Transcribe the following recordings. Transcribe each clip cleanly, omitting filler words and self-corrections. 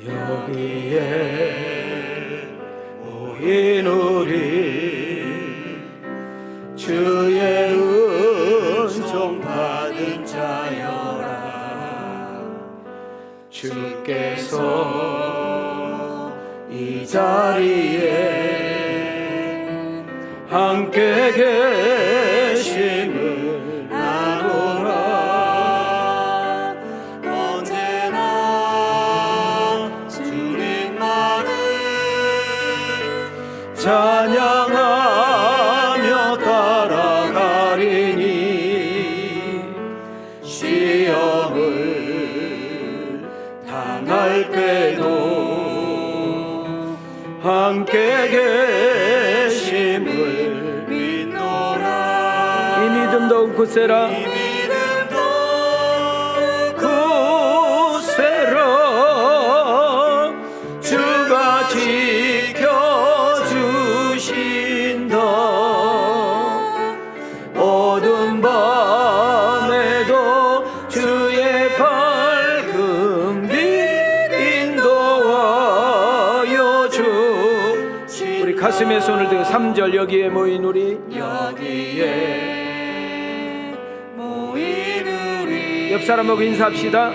여기에 모인 우리 주의 은총 받은 자여라. 주께서 이 자리에 함께 계심을 아노라. 언제나 주님만을 찬양하며 따라가리니 시험을 당할 때도 함께 계심을 믿노라. 이 믿음 더욱 굳세라. 이 믿음 더욱 굳세라. 주가 지켜주신다. 어두운 밤에도 주의 밝은 빛 인도하여 주. 우리 가슴에 손을 대고 3절 여기에 모인 우리 여기에 모인 우리 옆 사람하고 인사합시다.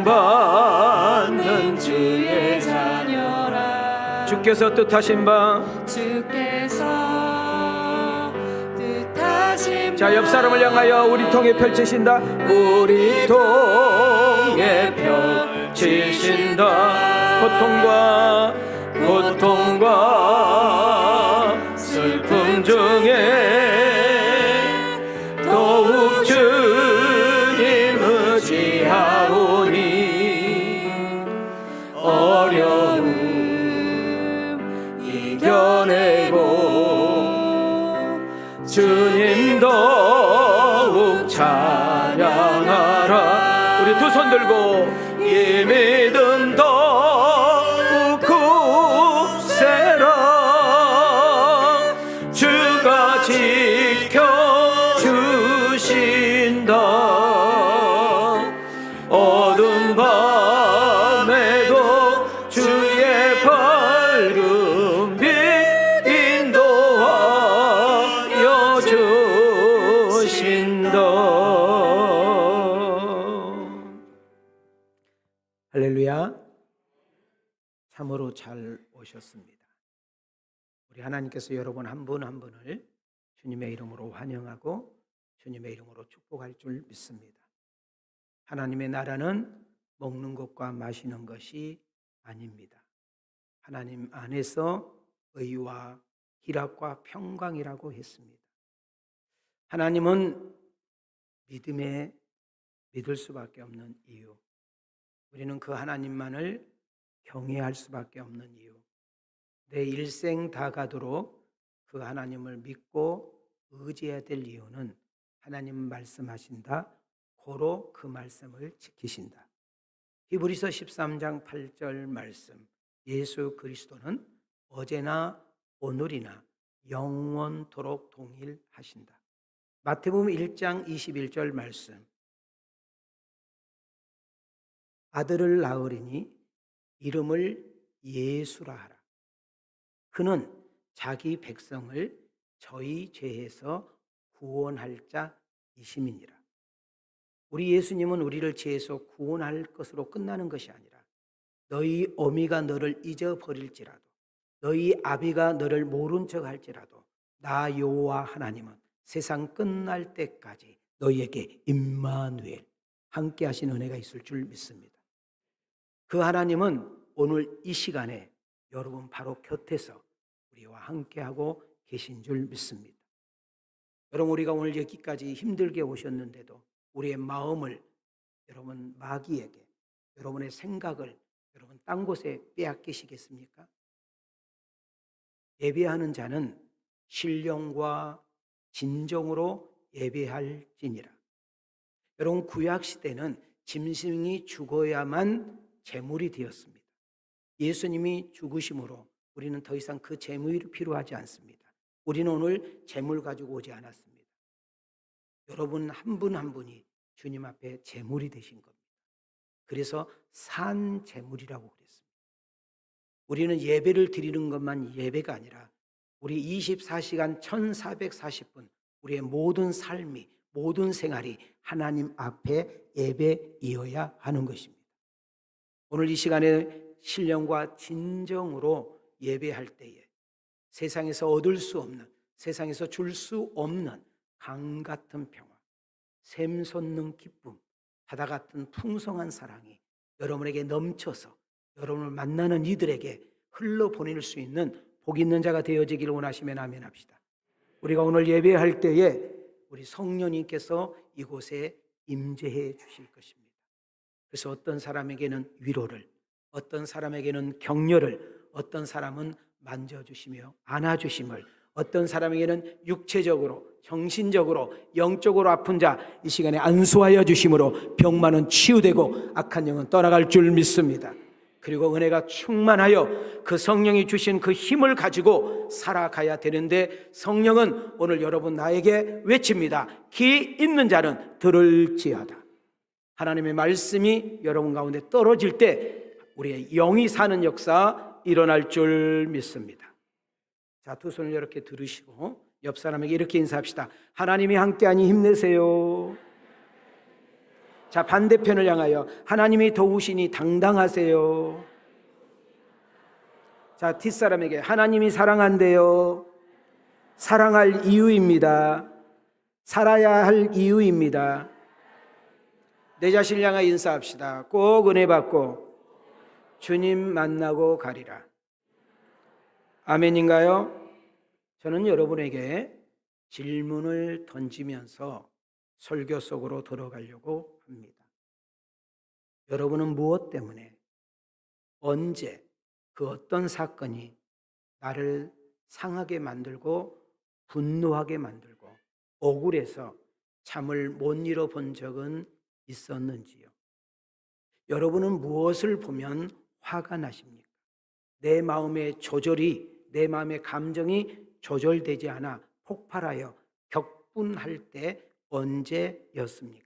사랑받는 주의 자녀라. 주께서 뜻하신 바. 주께서 뜻하신 자, 옆 사람을 향하여 우리 통해 펼치신다. 우리 통해 펼치신다. 고통과 슬픔 중에 더욱 주님 의지하오니 어려움 이겨내고 주님 더욱 찬양하라. 우리 두 손 들고 이 믿음 더욱 굳세라. 주가 지켜주신다. 어두운 밤에도 주의 밝은 빛 인도하여 주신다. 할렐루야. 참으로 잘 오셨습니다. 우리 하나님께서 여러분 한 분 한 분을 주님의 이름으로 환영하고 주님의 이름으로 축복할 줄 믿습니다. 하나님의 나라는 먹는 것과 마시는 것이 아닙니다. 하나님 안에서 의와 희락과 평강이라고 했습니다. 하나님은 믿음에 믿을 수밖에 없는 이유, 우리는 그 하나님만을 경외할 수밖에 없는 이유, 내 일생 다 가도록 그 하나님을 믿고 의지해야 될 이유는 하나님 말씀하신다, 고로 그 말씀을 지키신다. 히브리서 13장 8절 말씀, 예수 그리스도는 어제나 오늘이나 영원토록 동일하신다. 마태복음 1장 21절 말씀, 아들을 낳으리니 이름을 예수라 하라. 그는 자기 백성을 저희 죄에서 구원할 자이심이니라. 우리 예수님은 우리를 죄에서 구원할 것으로 끝나는 것이 아니라 너희 어미가 너를 잊어버릴지라도 너희 아비가 너를 모른 척 할지라도 나 여호와 하나님은 세상 끝날 때까지 너희에게 임마누엘 함께 하신 은혜가 있을 줄 믿습니다. 그 하나님은 오늘 이 시간에 여러분 바로 곁에서 우리와 함께하고 계신 줄 믿습니다. 여러분, 우리가 오늘 여기까지 힘들게 오셨는데도 우리의 마음을 여러분 마귀에게, 여러분의 생각을 여러분 딴 곳에 빼앗기시겠습니까? 예배하는 자는 신령과 진정으로 예배할지니라. 여러분, 구약시대는 짐승이 죽어야만 제물이 되었습니다. 예수님이 죽으심으로 우리는 더 이상 그 제물이 필요하지 않습니다. 우리는 오늘 제물 가지고 오지 않았습니다. 여러분 한 분 한 분이 주님 앞에 제물이 되신 겁니다. 그래서 산 제물이라고 그랬습니다. 우리는 예배를 드리는 것만 예배가 아니라 우리 24시간 1440분 우리의 모든 삶이 모든 생활이 하나님 앞에 예배이어야 하는 것입니다. 오늘 이 시간에 신령과 진정으로 예배할 때에 세상에서 얻을 수 없는, 세상에서 줄 수 없는 강 같은 평화, 샘 솟는 기쁨, 바다 같은 풍성한 사랑이 여러분에게 넘쳐서 여러분을 만나는 이들에게 흘러보낼 수 있는 복 있는 자가 되어지기를 원하시면 아멘 합시다. 우리가 오늘 예배할 때에 우리 성령님께서 이곳에 임재해 주실 것입니다. 그래서 어떤 사람에게는 위로를, 어떤 사람에게는 격려를, 어떤 사람은 만져주시며 안아주심을, 어떤 사람에게는 육체적으로, 정신적으로, 영적으로 아픈 자 이 시간에 안수하여 주심으로 병만은 치유되고 악한 영은 떠나갈 줄 믿습니다. 그리고 은혜가 충만하여 그 성령이 주신 그 힘을 가지고 살아가야 되는데, 성령은 오늘 여러분 나에게 외칩니다. 귀 있는 자는 들을지어다. 하나님의 말씀이 여러분 가운데 떨어질 때 우리의 영이 사는 역사 일어날 줄 믿습니다. 자, 두 손을 이렇게 들으시고 옆 사람에게 이렇게 인사합시다. 하나님이 함께하니 힘내세요. 자, 반대편을 향하여 하나님이 도우시니 당당하세요. 자, 뒷사람에게 하나님이 사랑한대요. 사랑할 이유입니다. 살아야 할 이유입니다. 내 자신을 향하여 인사합시다. 꼭 은혜 받고 주님 만나고 가리라. 아멘인가요? 저는 여러분에게 질문을 던지면서 설교 속으로 들어가려고 합니다. 여러분은 무엇 때문에, 언제, 그 어떤 사건이 나를 상하게 만들고 분노하게 만들고 억울해서 잠을 못 이뤄본 적은 있었는지요? 여러분은 무엇을 보면 화가 나십니까? 내 마음의 조절이, 내 마음의 감정이 조절되지 않아 폭발하여 격분할 때 언제였습니까?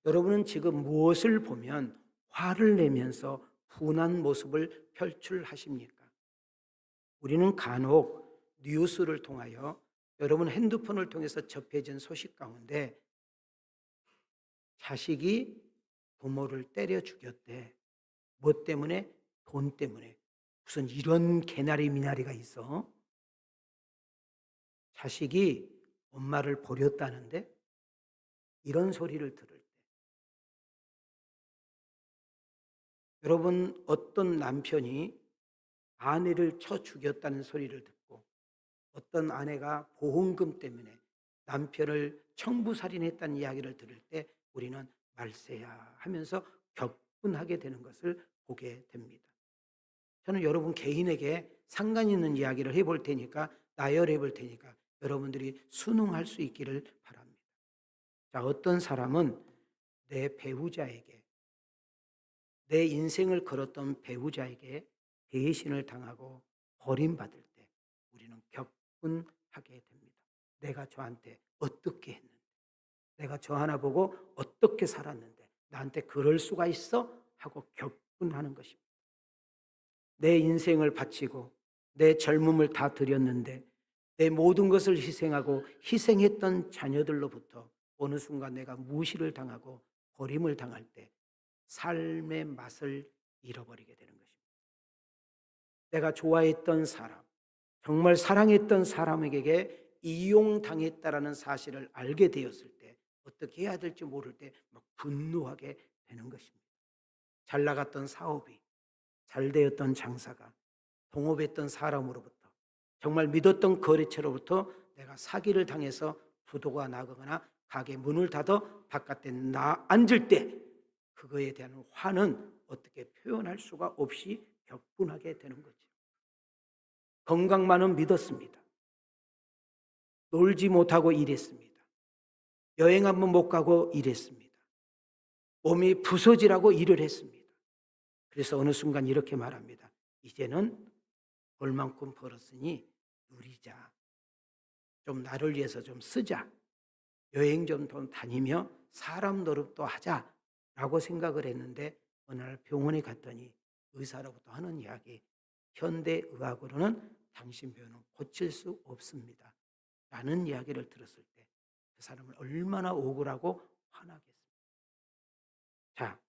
여러분은 지금 무엇을 보면 화를 내면서 분한 모습을 표출하십니까? 우리는 간혹 뉴스를 통하여, 여러분 핸드폰을 통해서 접해진 소식 가운데 자식이 부모를 때려 죽였대. 뭐 때문에? 돈 때문에. 무슨 이런 개나리 미나리가 있어? 자식이 엄마를 버렸다는데? 이런 소리를 들을 때 여러분, 어떤 남편이 아내를 쳐 죽였다는 소리를 듣고 어떤 아내가 보험금 때문에 남편을 청부살인했다는 이야기를 들을 때 우리는 말세야 하면서 격분하게 되는 것을 보게 됩니다. 저는 여러분 개인에게 상관 있는 이야기를 해볼 테니까, 나열해 볼 테니까 여러분들이 순응할 수 있기를 바랍니다. 자, 어떤 사람은 내 배우자에게, 내 인생을 걸었던 배우자에게 배신을 당하고 버림받을 때 우리는 격분하게 됩니다. 내가 저한테 어떻게 했는데, 내가 저 하나 보고 어떻게 살았는데 나한테 그럴 수가 있어? 하고 격분하는 것입니다. 내 인생을 바치고 내 젊음을 다 드렸는데 내 모든 것을 희생하고 희생했던 자녀들로부터 어느 순간 내가 무시를 당하고 버림을 당할 때 삶의 맛을 잃어버리게 되는 것입니다. 내가 좋아했던 사람, 정말 사랑했던 사람에게 이용당했다라는 사실을 알게 되었을 때 어떻게 해야 될지 모를 때 막 분노하게 되는 것입니다. 잘 나갔던 사업이, 잘 되었던 장사가, 동업했던 사람으로부터, 정말 믿었던 거래처로부터 내가 사기를 당해서 부도가 나거나 가게 문을 닫아 바깥에 앉을 때 그거에 대한 화는 어떻게 표현할 수가 없이 격분하게 되는 거죠. 건강만은 믿었습니다. 놀지 못하고 일했습니다. 여행 한번 못 가고 일했습니다. 몸이 부서지라고 일을 했습니다. 그래서 어느 순간 이렇게 말합니다. 이제는 얼만큼 벌었으니 누리자. 좀 나를 위해서 좀 쓰자. 여행 좀 다니며 사람 노릇도 하자. 라고 생각을 했는데 어느 날 병원에 갔더니 의사로부터 하는 이야기, 현대의학으로는 당신 병은 고칠 수 없습니다 라는 이야기를 들었을 때 그 사람을 얼마나 억울하고 화나겠습니까? 자,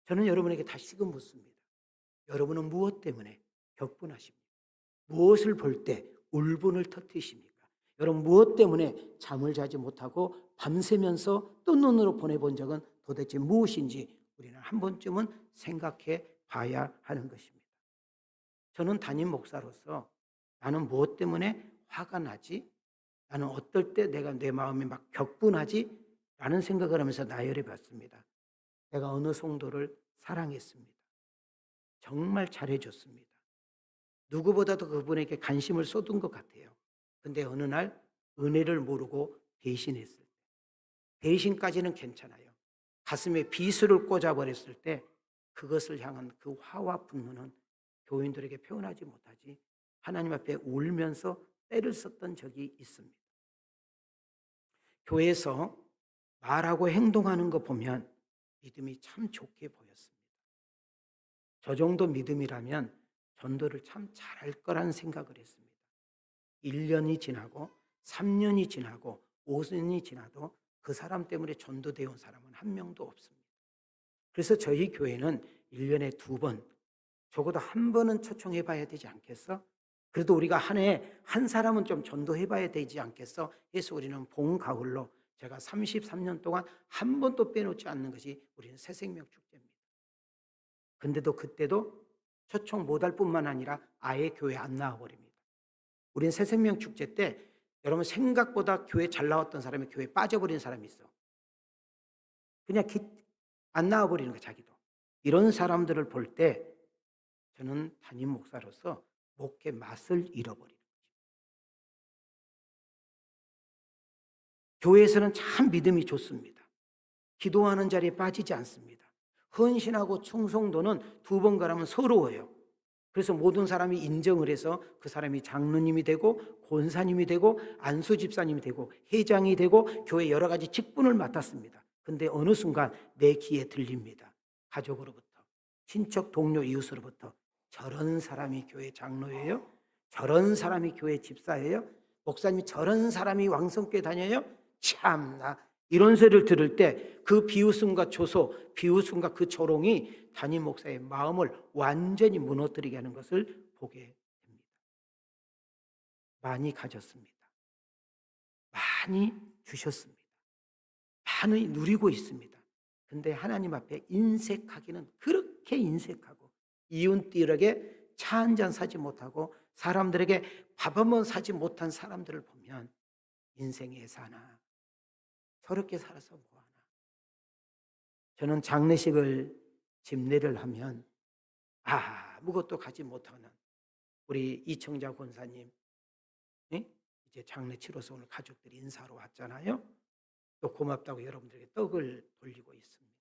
저는 여러분에게 다시금 묻습니다. 여러분은 무엇 때문에 격분하십니까? 무엇을 볼 때 울분을 터뜨리십니까? 여러분 무엇 때문에 잠을 자지 못하고 밤새면서 뜬 눈으로 보내본 적은 도대체 무엇인지 우리는 한 번쯤은 생각해 봐야 하는 것입니다. 저는 담임 목사로서 나는 무엇 때문에 화가 나지? 나는 어떨 때 내가 내 마음이 막 격분하지? 라는 생각을 하면서 나열해 봤습니다. 내가 어느 성도를 사랑했습니다. 정말 잘해줬습니다. 누구보다도 그분에게 관심을 쏟은 것 같아요. 근데 어느 날 은혜를 모르고 배신했을 때, 배신까지는 괜찮아요. 가슴에 비수를 꽂아버렸을 때 그것을 향한 그 화와 분노는 교인들에게 표현하지 못하지 하나님 앞에 울면서 때를 썼던 적이 있습니다. 교회에서 말하고 행동하는 거 보면 믿음이 참 좋게 보였습니다. 저 정도 믿음이라면 전도를 참 잘할 거라는 생각을 했습니다. 1년이 지나고 3년이 지나고 5년이 지나도 그 사람 때문에 전도되어 온 사람은 한 명도 없습니다. 그래서 저희 교회는 1년에 2번, 적어도 한 번은 초청해 봐야 되지 않겠어? 그래도 우리가 한 해 한 사람은 좀 전도해 봐야 되지 않겠어? 해서 우리는 봄, 가을로 제가 33년 동안 한 번도 빼놓지 않는 것이 우리는 새생명 축제입니다. 근데도 그때도 초청 못할 뿐만 아니라 아예 교회 안 나와버립니다. 우리는 새생명 축제 때 여러분 생각보다 교회 잘 나왔던 사람이 교회에 빠져버린 사람이 있어. 그냥 안 나와버리는 거야 자기도. 이런 사람들을 볼 때 저는 담임 목사로서 목회 맛을 잃어버리는 거죠. 교회에서는 참 믿음이 좋습니다. 기도하는 자리에 빠지지 않습니다. 헌신하고 충성도는 2번 가라면 서러워요. 그래서 모든 사람이 인정을 해서 그 사람이 장로님이 되고 권사님이 되고 안수 집사님이 되고 회장이 되고 교회 여러 가지 직분을 맡았습니다. 근데 어느 순간 내 귀에 들립니다. 가족으로부터, 친척, 동료, 이웃으로부터 저런 사람이 교회 장로예요? 저런 사람이 교회 집사예요? 목사님이 저런 사람이 왕성교회 다녀요? 참나. 이런 소리를 들을 때 그 비웃음과 조소, 비웃음과 그 조롱이 담임 목사의 마음을 완전히 무너뜨리게 하는 것을 보게 됩니다. 많이 가졌습니다. 많이 주셨습니다. 많이 누리고 있습니다. 근데 하나님 앞에 인색하기는 그렇게 인색하고 이웃들에게 차 한 잔 사지 못하고 사람들에게 밥 한 번 사지 못한 사람들을 보면 인생에 사나 저렇게 살아서 뭐하나. 저는 장례식을 집례를 하면 아무것도 가지 못하는 우리 이청자 권사님 이제 장례 치러서 오늘 가족들이 인사로 왔잖아요. 또 고맙다고 여러분들에게 떡을 돌리고 있습니다.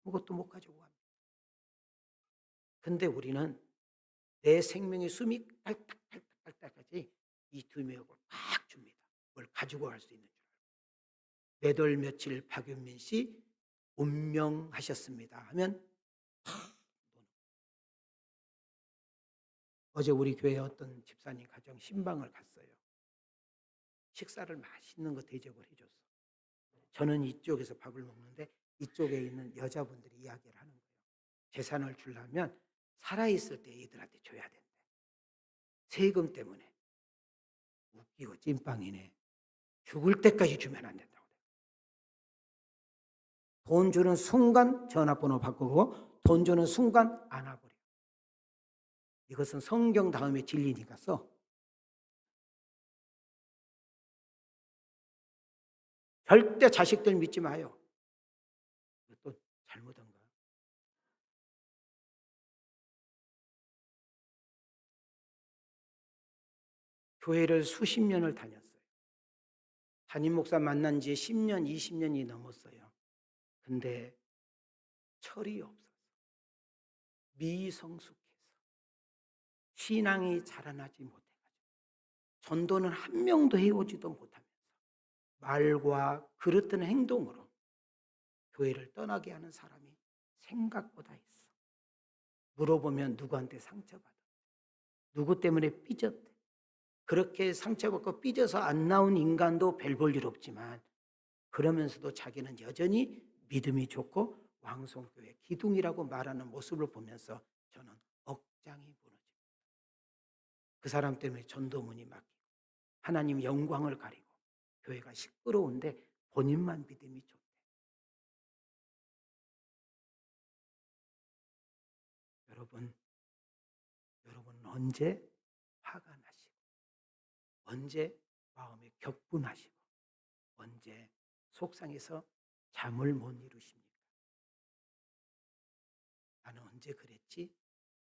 아무것도 못 가지고 갑니다. 근데 우리는 내 생명의 숨이 딸딱딸딱딸딱하지 이 두 명을 꽉 줍니다. 뭘 가지고 갈 수 있는 줄 알고. 몇월 며칠 박윤민 씨 운명하셨습니다 하면 어제 우리 교회 어떤 집사님 가정 신방을 갔어요. 식사를 맛있는 거 대접을 해줬어. 저는 이쪽에서 밥을 먹는데 이쪽에 있는 여자분들이 이야기를 하는 거예요. 재산을 주려면 살아있을 때 얘들한테 줘야 된대. 세금 때문에. 웃기고 찐빵이네. 죽을 때까지 주면 안 된다고. 돈 주는 순간 전화번호 바꾸고 돈 주는 순간 안아버려. 이것은 성경 다음에 진리니까 써. 절대 자식들 믿지 마요. 또 잘못한가? 교회를 수십 년을 다녔어요. 담임 목사 만난 지 10년, 20년이 넘었어요. 근데 철이 없어서 미성숙해서 신앙이 자라나지 못해가지고 전도는 한 명도 해오지도 못하면서 말과 그릇된 행동으로 교회를 떠나게 하는 사람이 생각보다 있어. 물어보면 누구한테 상처받아, 누구 때문에 삐졌대. 그렇게 상처받고 삐져서 안 나온 인간도 별 볼 일 없지만 그러면서도 자기는 여전히 믿음이 좋고 왕성교회 기둥이라고 말하는 모습을 보면서 저는 억장이 무너집니다. 그 사람 때문에 전도문이 막히고 하나님 영광을 가리고 교회가 시끄러운데 본인만 믿음이 좋대. 여러분 언제 화가 나시고, 언제 마음에 격분하시고, 언제 속상해서 잠을 못 이루십니까? 나는 언제 그랬지?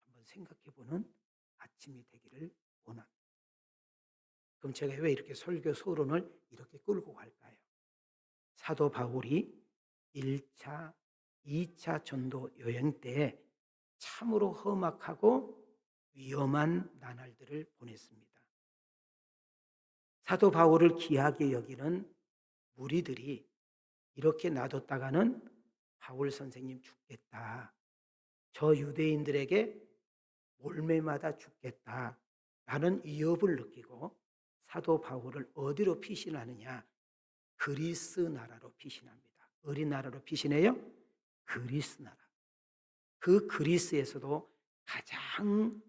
한번 생각해보는 아침이 되기를 원합니다. 그럼 제가 왜 이렇게 설교 서론을 이렇게 끌고 갈까요? 사도 바울이 1차, 2차 전도 여행 때 참으로 험악하고 위험한 나날들을 보냈습니다. 사도 바울을 귀하게 여기는 무리들이 이렇게 놔뒀다가는 바울 선생님 죽겠다, 저 유대인들에게 몰매마다 죽겠다 라는 위협을 느끼고 사도 바울을 어디로 피신하느냐? 그리스 나라로 피신합니다. 어디 나라로 피신해요? 그리스 나라. 그 그리스에서도 가장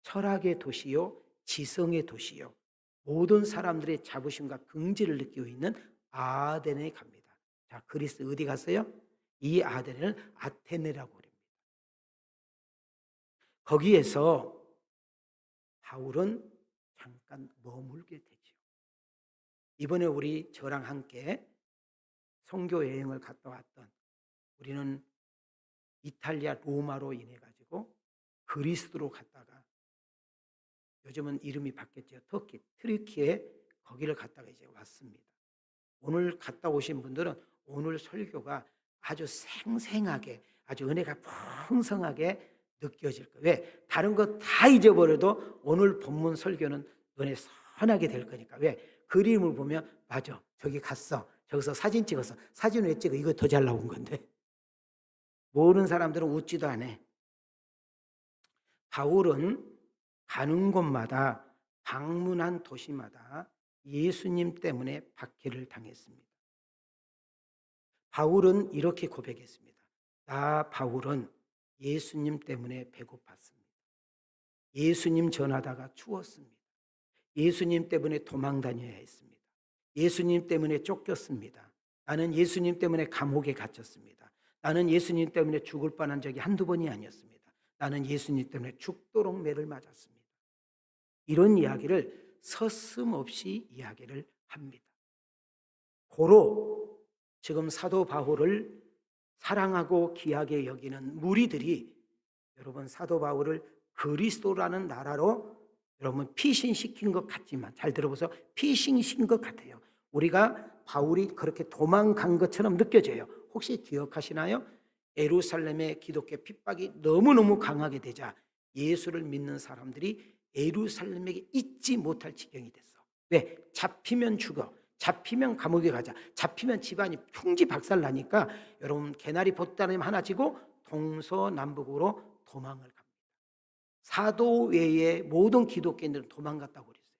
철학의 도시요, 지성의 도시요, 모든 사람들의 자부심과 긍지를 느끼고 있는 아덴에 갑니다. 자, 그리스 어디 갔어요? 이 아덴을 아테네라고 합니다. 거기에서 바울은 잠깐 머물게 되죠. 이번에 저랑 함께 선교 여행을 갔다 왔던, 우리는 이탈리아 로마로 인해 가지고 그리스로 갔다가 요즘은 이름이 바뀌었죠. 트리키에 거기를 갔다가 이제 왔습니다. 오늘 갔다 오신 분들은 오늘 설교가 아주 생생하게, 아주 은혜가 풍성하게 느껴질 거예요. 왜? 다른 거 다 잊어버려도 오늘 본문 설교는 은혜 선하게 될 거니까. 왜? 그림을 보면 맞아, 저기 갔어, 저기서 사진 찍었어. 사진 왜 찍어? 이거 더 잘 나온 건데. 모르는 사람들은 웃지도 않아. 바울은 가는 곳마다, 방문한 도시마다 예수님 때문에 박해를 당했습니다. 바울은 이렇게 고백했습니다. 나 바울은 예수님 때문에 배고팠습니다. 예수님 전하다가 추웠습니다. 예수님 때문에 도망 다녀야 했습니다. 예수님 때문에 쫓겼습니다. 나는 예수님 때문에 감옥에 갇혔습니다. 나는 예수님 때문에 죽을 뻔한 적이 한두 번이 아니었습니다. 나는 예수님 때문에 죽도록 매를 맞았습니다. 이런 이야기를 서슴없이 이야기를 합니다. 고로 지금 사도 바울을 사랑하고 귀하게 여기는 무리들이 여러분 사도 바울을 그리스도라는 나라로 여러분 피신시킨 것 같지만, 잘 들어보세요. 피신시킨 것 같아요. 우리가 바울이 그렇게 도망간 것처럼 느껴져요. 혹시 기억하시나요? 예루살렘의 기독교 핍박이 너무너무 강하게 되자 예수를 믿는 사람들이 예루살렘에게 잊지 못할 지경이 됐어. 왜? 잡히면 죽어, 잡히면 감옥에 가자, 잡히면 집안이 풍지박살 나니까 여러분 개나리 보따리 하나 지고 동서남북으로 도망을 갑니다. 사도 외의 모든 기독교인들은 도망갔다고 그랬어요.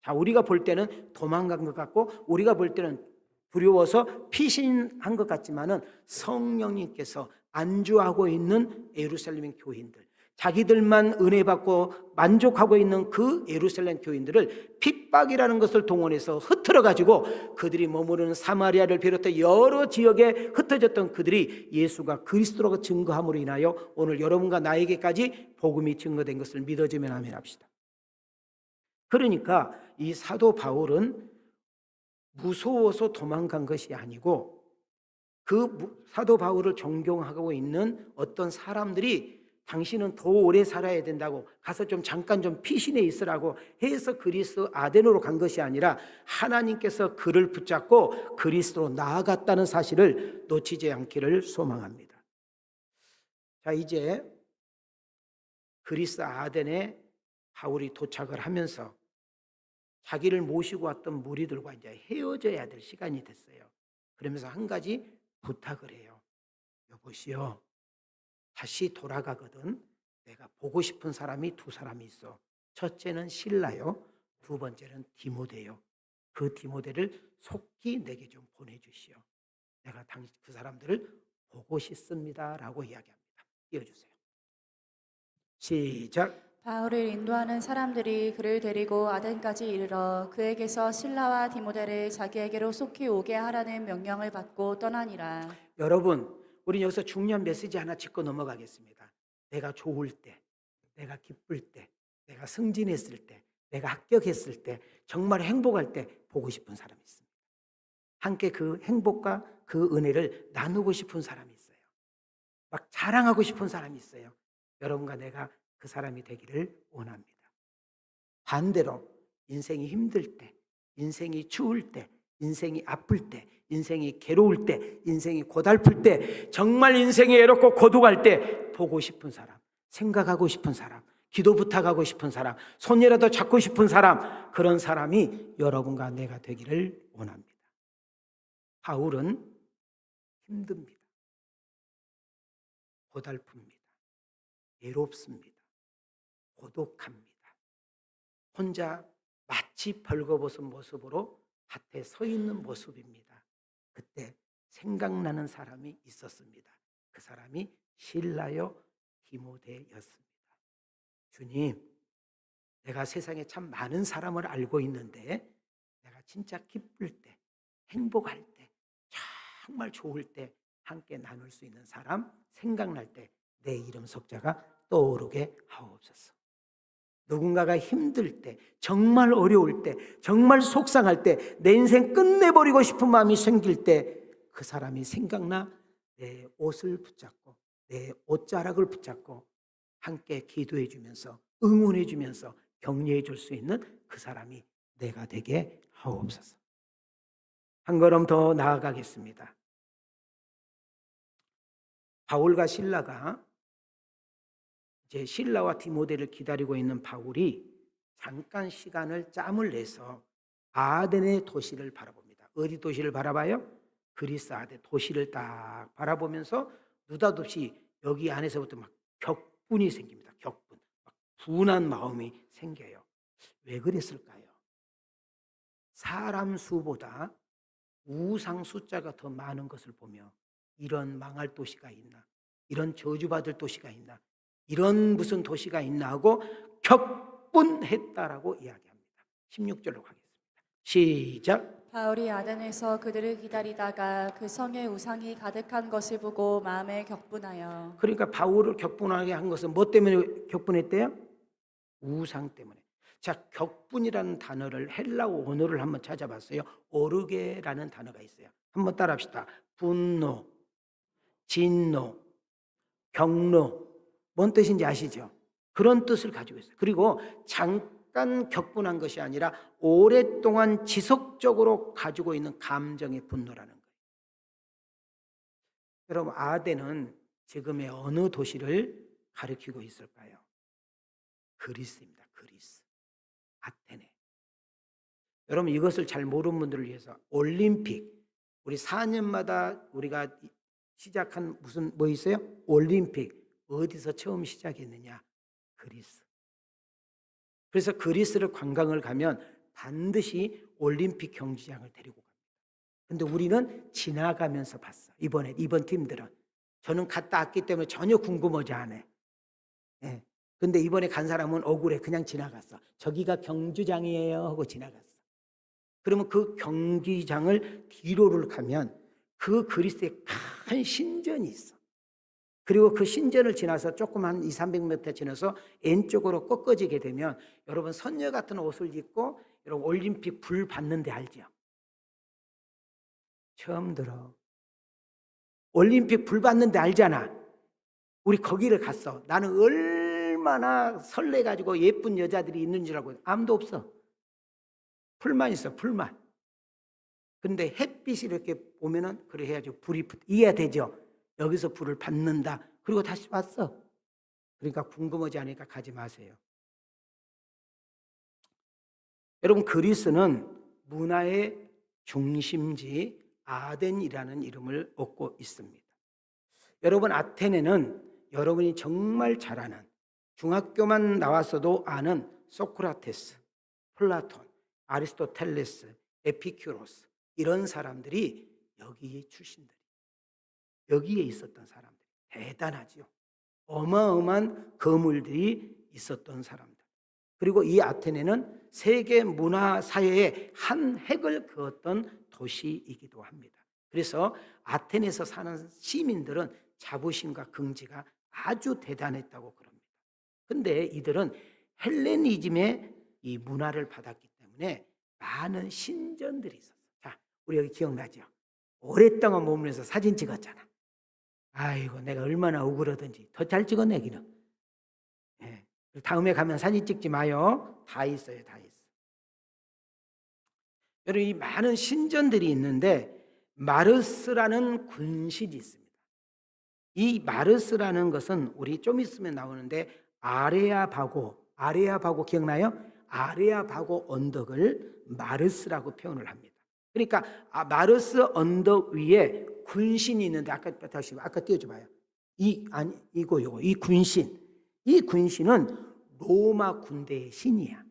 자, 우리가 볼 때는 도망간 것 같고 우리가 볼 때는 두려워서 피신한 것 같지만은 성령님께서 안주하고 있는 예루살렘 교인들, 자기들만 은혜 받고 만족하고 있는 그 예루살렘 교인들을 핍박이라는 것을 동원해서 흩어져 가지고 그들이 머무르는 사마리아를 비롯해 여러 지역에 흩어졌던 그들이 예수가 그리스도라고 증거함으로 인하여 오늘 여러분과 나에게까지 복음이 증거된 것을 믿어주면 아멘 합시다. 그러니까 이 사도 바울은 무서워서 도망간 것이 아니고 그 사도 바울을 존경하고 있는 어떤 사람들이 당신은 더 오래 살아야 된다고 가서 좀 잠깐 좀 피신해 있으라고 해서 그리스 아덴으로 간 것이 아니라 하나님께서 그를 붙잡고 그리스도로 나아갔다는 사실을 놓치지 않기를 소망합니다. 자, 이제 그리스 아덴에 바울이 도착을 하면서 자기를 모시고 왔던 무리들과 이제 헤어져야 될 시간이 됐어요. 그러면서 한 가지 부탁을 해요. 여보시오, 다시 돌아가거든 내가 보고 싶은 사람이 두 사람이 있어. 첫째는 실라요, 두 번째는 디모데요. 그 디모데를 속히 내게 좀 보내주시오. 내가 그 사람들을 보고 싶습니다라고 이야기합니다. 띄워주세요. 시작. 바울을 인도하는 사람들이 그를 데리고 아덴까지 이르러 그에게서 실라와 디모데를 자기에게로 속히 오게 하라는 명령을 받고 떠나니라. 여러분, 우리 여기서 중요한 메시지 하나 짚고 넘어가겠습니다. 내가 좋을 때, 내가 기쁠 때, 내가 승진했을 때, 내가 합격했을 때, 정말 행복할 때 보고 싶은 사람이 있습니다. 함께 그 행복과 그 은혜를 나누고 싶은 사람이 있어요. 막 자랑하고 싶은 사람이 있어요. 여러분과 내가 그 사람이 되기를 원합니다. 반대로 인생이 힘들 때, 인생이 추울 때, 인생이 아플 때, 인생이 괴로울 때, 인생이 고달플 때, 정말 인생이 외롭고 고독할 때 보고 싶은 사람, 생각하고 싶은 사람, 기도 부탁하고 싶은 사람, 손이라도 잡고 싶은 사람, 그런 사람이 여러분과 내가 되기를 원합니다. 바울은 힘듭니다. 고달픕니다. 외롭습니다. 고독합니다. 혼자 마치 벌거벗은 모습으로 밭에 서 있는 모습입니다. 그때 생각나는 사람이 있었습니다. 그 사람이 실라요 디모데였습니다. 주님, 내가 세상에 참 많은 사람을 알고 있는데 내가 진짜 기쁠 때, 행복할 때, 정말 좋을 때 함께 나눌 수 있는 사람, 생각날 때 내 이름 석자가 떠오르게 하옵소서. 누군가가 힘들 때, 정말 어려울 때, 정말 속상할 때, 내 인생 끝내버리고 싶은 마음이 생길 때 그 사람이 생각나 내 옷을 붙잡고 내 옷자락을 붙잡고 함께 기도해 주면서 응원해 주면서 격려해 줄 수 있는 그 사람이 내가 되게 하옵소서. 한 걸음 더 나아가겠습니다. 바울과 실라가 이제 실라와 디모데를 기다리고 있는 바울이 잠깐 시간을 짬을 내서 아덴의 도시를 바라봅니다. 어디 도시를 바라봐요? 그리스 아덴 도시를 딱 바라보면서 느닷없이 여기 안에서부터 막 격분이 생깁니다. 격분, 막 분한 마음이 생겨요. 왜 그랬을까요? 사람 수보다 우상 숫자가 더 많은 것을 보며 이런 망할 도시가 있나? 이런 저주받을 도시가 있나? 이런 무슨 도시가 있나 하고 격분했다라고 이야기합니다. 16절로 가겠습니다. 시작. 바울이 아덴에서 그들을 기다리다가 그 성에 우상이 가득한 것을 보고 마음에 격분하여. 그러니까 바울을 격분하게 한 것은 뭐 때문에 격분했대요? 우상 때문에. 자, 격분이라는 단어를 헬라어 원어를 한번 찾아봤어요. 오르게라는 단어가 있어요. 한번 따라합시다. 분노, 진노, 경노. 뭔 뜻인지 아시죠? 그런 뜻을 가지고 있어요. 그리고 잠깐 격분한 것이 아니라 오랫동안 지속적으로 가지고 있는 감정의 분노라는 거예요. 여러분, 아덴은 지금의 어느 도시를 가리키고 있을까요? 그리스입니다. 그리스. 아테네. 여러분, 이것을 잘 모르는 분들을 위해서 올림픽, 우리 4년마다 우리가 시작한 무슨 뭐 있어요? 올림픽. 어디서 처음 시작했느냐? 그리스. 그래서 그리스를 관광을 가면 반드시 올림픽 경기장을 데리고 갑니다. 근데 우리는 지나가면서 봤어. 이번 팀들은. 저는 갔다 왔기 때문에 전혀 궁금하지 않아요. 예. 근데 이번에 간 사람은 억울해. 그냥 지나갔어. 저기가 경주장이에요 하고 지나갔어. 그러면 그 경기장을 뒤로를 가면 그 그리스에 큰 신전이 있어. 그리고 그 신전을 지나서 조금 한 200-300m 지나서 왼쪽으로 꺾어지게 되면 여러분 선녀 같은 옷을 입고 여러분 올림픽 불 받는 데 알죠? 처음 들어. 올림픽 불 받는 데 알잖아. 우리 거기를 갔어. 나는 얼마나 설레가지고 예쁜 여자들이 있는 줄 알고 아무도 없어. 풀만 있어. 풀만. 근데 햇빛이 이렇게 오면은 그래 해야죠. 불이 이해가 되죠? 여기서 불을 받는다. 그리고 다시 왔어. 그러니까 궁금하지 않으니까 가지 마세요. 여러분, 그리스는 문화의 중심지 아덴이라는 이름을 얻고 있습니다. 여러분 아테네는 여러분이 정말 잘 아는, 중학교만 나왔어도 아는 소크라테스, 플라톤, 아리스토텔레스, 에피큐로스, 이런 사람들이 여기 출신들이, 여기에 있었던 사람들, 대단하지요. 어마어마한 거물들이 있었던 사람들. 그리고 이 아테네는 세계 문화 사회의 한 획을 그었던 도시이기도 합니다. 그래서 아테네에서 사는 시민들은 자부심과 긍지가 아주 대단했다고 그럽니다. 근데 이들은 헬레니즘의 이 문화를 받았기 때문에 많은 신전들이 있었어요. 자, 우리 여기 기억나죠? 오랫동안 머물면서 사진 찍었잖아. 아이고, 내가 얼마나 억울하든지 더 잘 찍었네, 기는. 예. 다음에 가면 사진 찍지 마요. 다 있어요, 다 있어. 여러분, 이 많은 신전들이 있는데 마르스라는 군신이 있습니다. 이 마르스라는 것은 우리 좀 있으면 나오는데 아레아바고 기억나요? 아레아바고 언덕을 마르스라고 표현을 합니다. 그러니까 마르스 언덕 위에 군신이 있는데 아까 띄워줘봐요. 이 군신, 이 군신은 로마 군대의 신이야.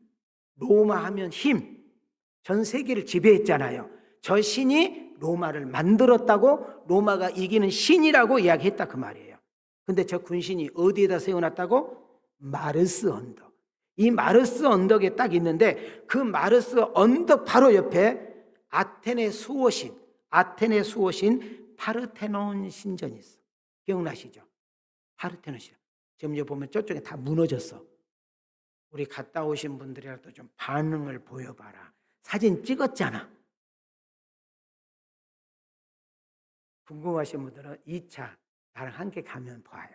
로마 하면 힘, 전 세계를 지배했잖아요. 저 신이 로마를 만들었다고, 로마가 이기는 신이라고 이야기했다 그 말이에요. 근데 저 군신이 어디에다 세워놨다고? 마르스 언덕. 이 마르스 언덕에 딱 있는데 그 마르스 언덕 바로 옆에 아테네 수호신 파르테논 신전이 있어. 기억나시죠? 파르테논 신전. 지금 이제 보면 저쪽에 다 무너졌어. 우리 갔다 오신 분들이라도 좀 반응을 보여봐라. 사진 찍었잖아. 궁금하신 분들은 2차 나랑 함께 가면 봐요.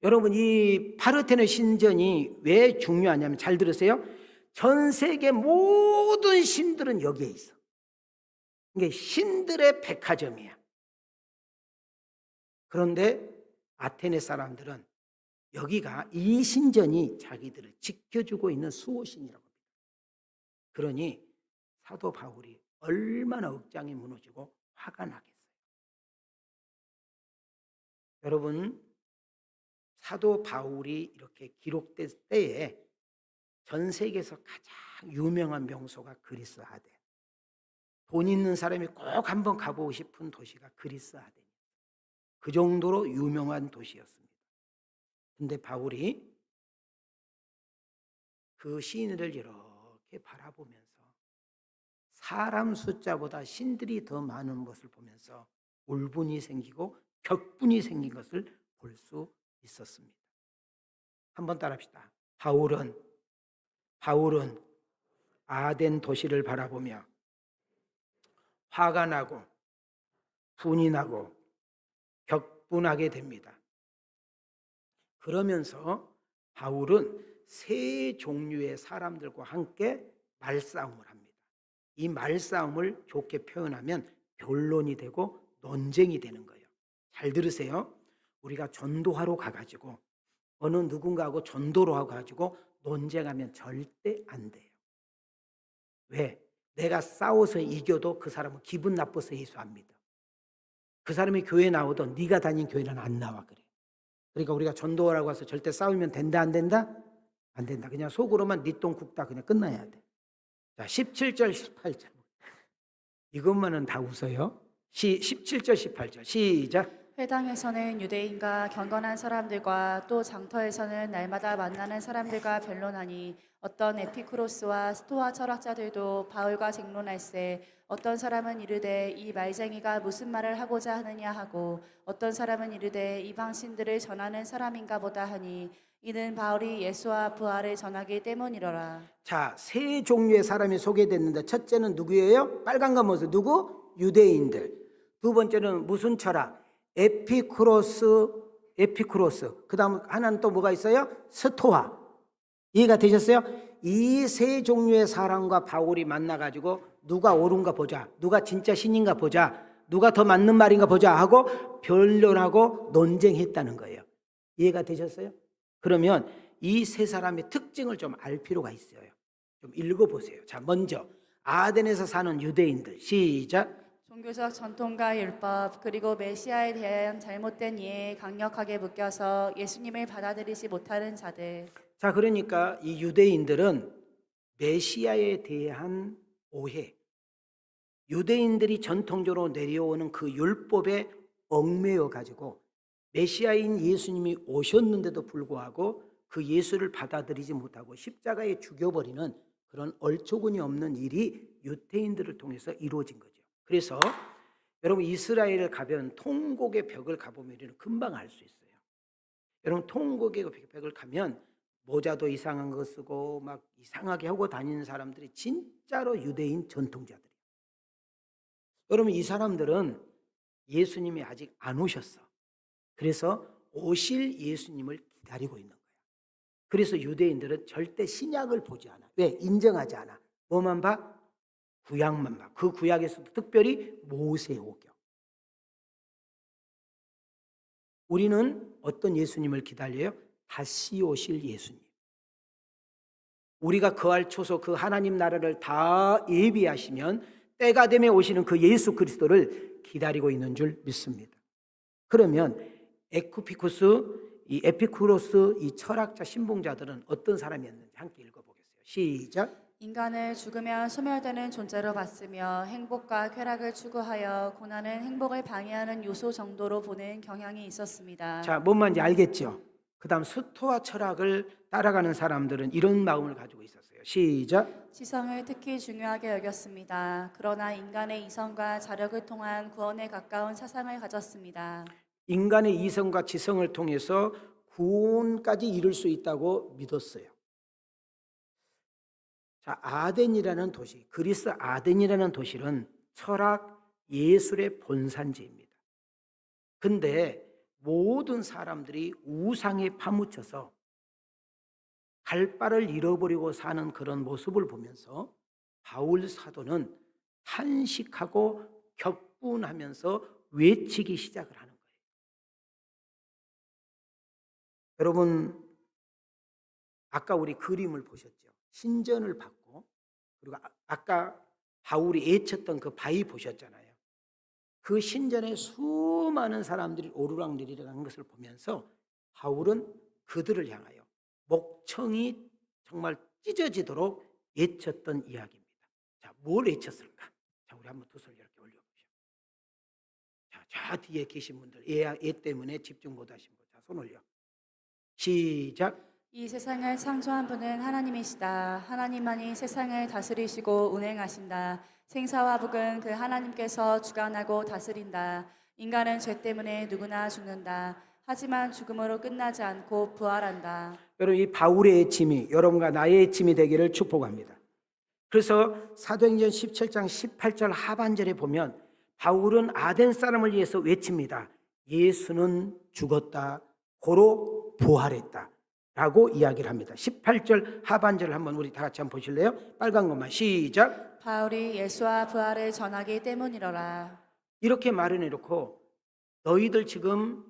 여러분, 이 파르테논 신전이 왜 중요하냐면, 잘 들으세요. 전 세계 모든 신들은 여기에 있어. 이게 신들의 백화점이야. 그런데 아테네 사람들은 여기가, 이 신전이 자기들을 지켜주고 있는 수호신이라고 합니다. 그러니 사도 바울이 얼마나 억장이 무너지고 화가 나겠어요. 여러분, 사도 바울이 이렇게 기록될 때에 전 세계에서 가장 유명한 명소가 그리스 아덴. 돈 있는 사람이 꼭 한번 가보고 싶은 도시가 그리스 아덴. 그 정도로 유명한 도시였습니다. 근데 바울이 그 시인을 이렇게 바라보면서 사람 숫자보다 신들이 더 많은 것을 보면서 울분이 생기고 격분이 생긴 것을 볼 수 있었습니다. 한번 따라합시다. 바울은 아덴 도시를 바라보며 화가 나고 분이 나고 격분하게 됩니다. 그러면서 바울은 세 종류의 사람들과 함께 말싸움을 합니다. 이 말싸움을 좋게 표현하면 변론이 되고 논쟁이 되는 거예요. 잘 들으세요. 우리가 전도하러 가가지고 어느 누군가하고 전도로 하고 가지고 논쟁하면 절대 안 돼요. 왜? 내가 싸워서 이겨도 그 사람은 기분 나빠서 예수 안 믿어. 그 사람이 교회 나오던 네가 다닌 교회는 안 나와 그래. 그러니까 우리가 전도하라고 해서 절대 싸우면 된다 안 된다? 안 된다. 그냥 속으로만 네 똥 굽다 그냥 끝나야 돼. 자, 17절 18절 이것만은 다 웃어요. 17절 18절 시작. 회당에서는 유대인과 경건한 사람들과 또 장터에서는 날마다 만나는 사람들과 변론하니 어떤 에피쿠로스와 스토아 철학자들도 바울과 쟁론할세 어떤 사람은 이르되 이 말쟁이가 무슨 말을 하고자 하느냐 하고 어떤 사람은 이르되 이방 신들을 전하는 사람인가 보다 하니 이는 바울이 예수와 부활을 전하기 때문이로라. 자, 세 종류의 사람이 소개됐는데 첫째는 누구예요? 빨간 거 뭐죠? 누구? 유대인들. 두 번째는 무슨 철학? 에피쿠로스. 그 다음 하나는 또 뭐가 있어요? 스토아. 이해가 되셨어요? 이 세 종류의 사람과 바울이 만나가지고 누가 옳은가 보자, 누가 진짜 신인가 보자, 누가 더 맞는 말인가 보자 하고 변론하고 논쟁했다는 거예요. 이해가 되셨어요? 그러면 이 세 사람의 특징을 좀 알 필요가 있어요. 좀 읽어보세요. 자, 먼저 아덴에서 사는 유대인들 시작. 종교적 전통과 율법 그리고 메시아에 대한 잘못된 이해에 강력하게 묶여서 예수님을 받아들이지 못하는 자들. 자, 그러니까 이 유대인들은 메시아에 대한 오해, 유대인들이 전통적으로 내려오는 그 율법에 얽매여 가지고 메시아인 예수님이 오셨는데도 불구하고 그 예수를 받아들이지 못하고 십자가에 죽여버리는 그런 얼초근이 없는 일이 유대인들을 통해서 이루어진 거죠. 그래서 여러분 이스라엘을 가면 통곡의 벽을 가보면 우리는 금방 알 수 있어요. 여러분 통곡의 벽을 가면 모자도 이상한 거 쓰고 막 이상하게 하고 다니는 사람들이 진짜로 유대인 전통자들이에요. 여러분 이 사람들은 예수님이 아직 안 오셨어. 그래서 오실 예수님을 기다리고 있는 거예요. 그래서 유대인들은 절대 신약을 보지 않아. 왜? 인정하지 않아. 뭐만 봐? 구약만 봐. 그 구약에서도 특별히 모세오경. 우리는 어떤 예수님을 기다려요? 다시 오실 예수님. 우리가 거할 초소 그 하나님 나라를 다 예비하시면 때가 되면 오시는 그 예수 그리스도를 기다리고 있는 줄 믿습니다. 그러면 이 에피쿠로스 이 철학자 신봉자들은 어떤 사람이었는지 함께 읽어보겠어요. 시작. 인간을 죽으면 소멸되는 존재로 봤으며 행복과 쾌락을 추구하여 고난은 행복을 방해하는 요소 정도로 보는 경향이 있었습니다. 자, 뭔 말인지 알겠죠? 그 다음 스토아 철학을 따라가는 사람들은 이런 마음을 가지고 있었어요. 시작. 지성을 특히 중요하게 여겼습니다. 그러나 인간의 이성과 자력을 통한 구원에 가까운 사상을 가졌습니다. 인간의 이성과 지성을 통해서 구원까지 이룰 수 있다고 믿었어요. 자, 아덴이라는 도시, 그리스 아덴이라는 도시는 철학, 예술의 본산지입니다. 근데 모든 사람들이 우상에 파묻혀서 갈 바를 잃어버리고 사는 그런 모습을 보면서 바울 사도는 탄식하고 격분하면서 외치기 시작을 하는 거예요. 여러분, 아까 우리 그림을 보셨죠? 신전을 받고, 그리고 아까 바울이 애쳤던 그 바위 보셨잖아요. 그 신전에 수많은 사람들이 오르락내리락 하는 것을 보면서 바울은 그들을 향하여 목청이 정말 찢어지도록 애쳤던 이야기입니다. 자, 뭘 애쳤을까? 자, 우리 한번 두 손 이렇게 올려보시죠. 자, 저 뒤에 계신 분들, 애 때문에 집중 못하신 분, 자, 손 올려. 시작. 이 세상을 창조한 분은 하나님이시다. 하나님만이 세상을 다스리시고 운행하신다. 생사와 복은 그 하나님께서 주관하고 다스린다. 인간은 죄 때문에 누구나 죽는다. 하지만 죽음으로 끝나지 않고 부활한다. 여러분, 이 바울의 애침이 여러분과 나의 애침이 되기를 축복합니다. 그래서 사도행전 17장 18절 하반절에 보면 바울은 아덴 사람을 위해서 외칩니다. 예수는 죽었다. 고로 부활했다. 라고 이야기를 합니다. 18절 하반절을 한번 우리 다 같이 한번 보실래요? 빨간 것만 시작. 바울이 예수와 부활을 전하기 때문이로라. 이렇게 말해놓고 너희들 지금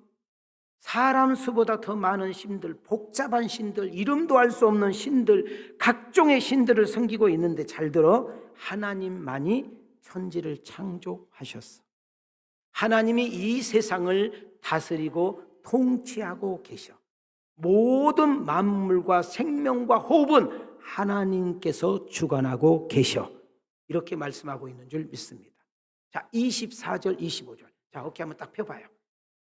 사람 수보다 더 많은 신들, 복잡한 신들, 이름도 알 수 없는 신들, 각종의 신들을 섬기고 있는데 잘 들어, 하나님만이 천지를 창조하셨어. 하나님이 이 세상을 다스리고 통치하고 계셔. 모든 만물과 생명과 호흡은 하나님께서 주관하고 계셔. 이렇게 말씀하고 있는 줄 믿습니다. 자, 24절, 25절. 자, 어깨 한번 딱 펴봐요.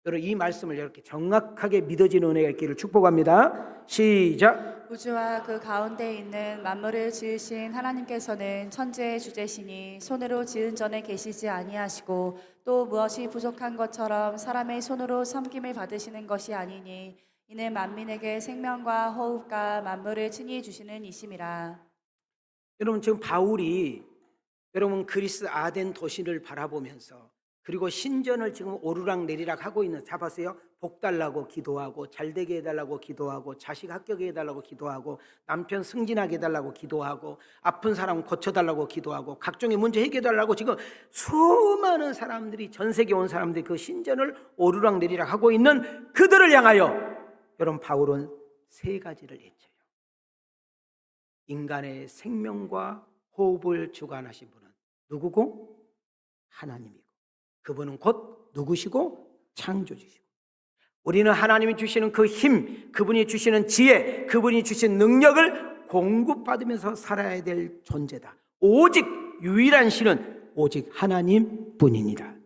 여러분, 이 말씀을 이렇게 정확하게 믿어지는 은혜가 있기를 축복합니다. 시작. 우주와 그 가운데 있는 만물을 지으신 하나님께서는 천지의 주제시니 손으로 지은 전에 계시지 아니하시고 또 무엇이 부족한 것처럼 사람의 손으로 섬김을 받으시는 것이 아니니 이는 만민에게 생명과 호흡과 만물을 친히 주시는 이심이라. 여러분, 지금 바울이 여러분 그리스 아덴 도시를 바라보면서 그리고 신전을 지금 오르락내리락 하고 있는, 잡았어요? 복 달라고 기도하고, 잘되게 해달라고 기도하고, 자식 합격해 해달라고 기도하고, 남편 승진하게 해달라고 기도하고, 아픈 사람 고쳐달라고 기도하고, 각종의 문제 해결해달라고 지금 수많은 사람들이, 전 세계 온 사람들이 그 신전을 오르락내리락 하고 있는 그들을 향하여 여러분 바울은 세 가지를 외쳐요. 인간의 생명과 호흡을 주관하신 분은 누구고? 하나님이고, 그분은 곧 누구시고? 창조주시고, 우리는 하나님이 주시는 그 힘, 그분이 주시는 지혜, 그분이 주신 능력을 공급받으면서 살아야 될 존재다. 오직 유일한 신은 오직 하나님 뿐이니라.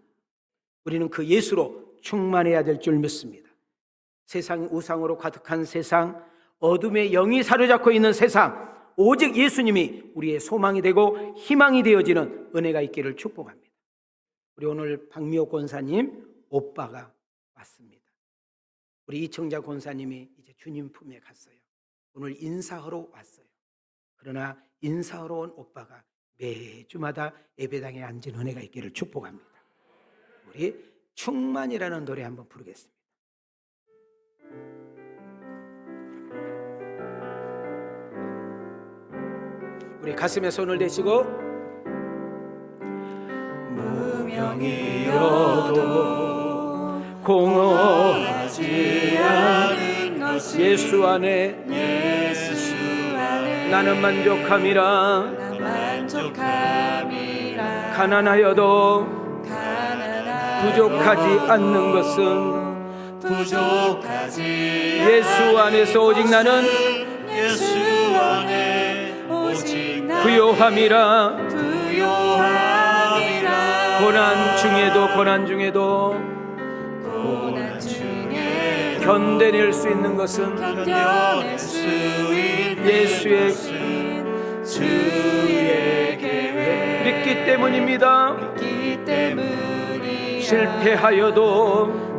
우리는 그 예수로 충만해야 될 줄 믿습니다. 세상이 우상으로 가득한 세상, 어둠의 영이 사로잡고 있는 세상, 오직 예수님이 우리의 소망이 되고 희망이 되어지는 은혜가 있기를 축복합니다. 우리 오늘 박미호 권사님 오빠가 왔습니다. 우리 이청자 권사님이 이제 주님 품에 갔어요. 오늘 인사하러 왔어요. 그러나 인사하러 온 오빠가 매주마다 예배당에 앉은 은혜가 있기를 축복합니다. 우리 충만이라는 노래 한번 부르겠습니다. 우리 가슴에 손을 대시고, 무명이어도 공허하지 않은 것은 예수 안에 예수 안에 나는 만족함이라. 나 만족함이라. 가난하여도 가난하여도 부족하지 않는 것은 부족하지 예수 안에서 오직 나는 예수 안에 오직 나는 부요함이라. 부요함이라. 고난 중에도 고난 중에 견뎌낼 수 있는 것은 견뎌낼 수 있는 예수의 것은 주의 계획 믿기 때문입니다. 믿기 때문이야. 실패하여도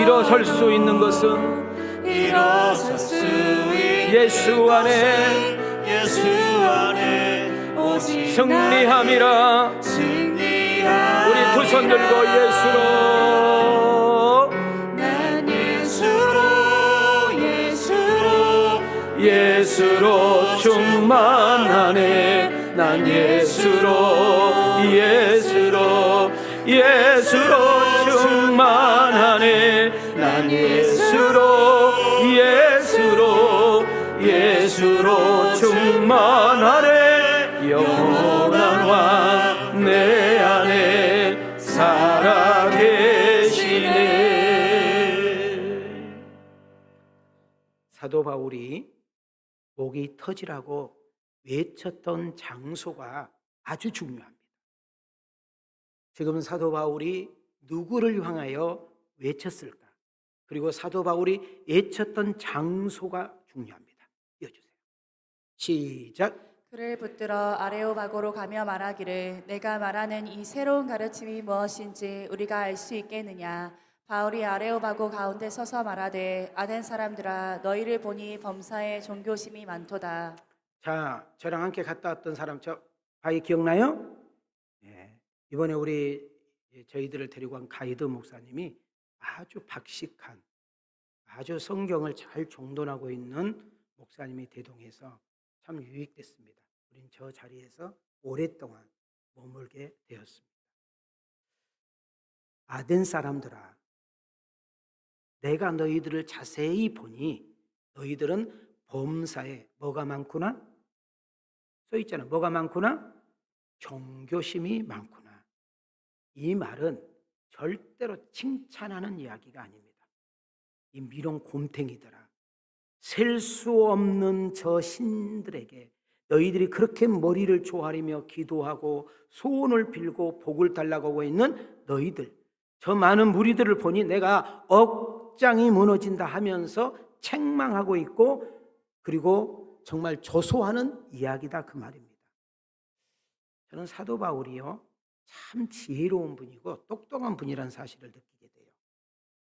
일어설 수 있는 것은 일어설 수 있는 예수 안에 예수 안에 오직 승리함이라. 우리 두 손 들고 난 예수로 충만하네. 난 예수로 충만하네. 난 예수로 충만하네. 영원한 왕 내 안에 살아계시네. 사도 바울이 목이 터지라고 외쳤던 장소가 아주 중요합니다. 지금 사도 바울이 누구를 향하여 외쳤을까? 그리고 사도 바울이 외쳤던 장소가 중요합니다. 이어주세요. 시작. 그를 붙들어 아레오바고로 가며 말하기를 내가 말하는 이 새로운 가르침이 무엇인지 우리가 알 수 있겠느냐. 바울이 아레오바고 가운데 서서 말하되 아덴 사람들아 너희를 보니 범사에 종교심이 많도다. 자, 저랑 함께 갔다 왔던 사람 저 바위 기억나요? 네. 이번에 저희들을 데리고 간 가이드 목사님이 아주 박식한, 아주 성경을 잘 정돈하고 있는 목사님이 대동해서 참 유익됐습니다. 우린 저 자리에서 오랫동안 머물게 되었습니다. 아덴 사람들아, 내가 너희들을 자세히 보니 너희들은 범사에 뭐가 많구나? 써 있잖아. 뭐가 많구나? 종교심이 많구나. 이 말은 절대로 칭찬하는 이야기가 아닙니다. 이 미련 곰탱이들아, 셀 수 없는 저 신들에게 너희들이 그렇게 머리를 조아리며 기도하고 소원을 빌고 복을 달라고 하고 있는 너희들, 저 많은 무리들을 보니 내가 억장이 무너진다 하면서 책망하고 있고, 그리고 정말 조소하는 이야기다, 그 말입니다. 저는 사도 바울이요 참 지혜로운 분이고 똑똑한 분이라는 사실을 느끼게 돼요.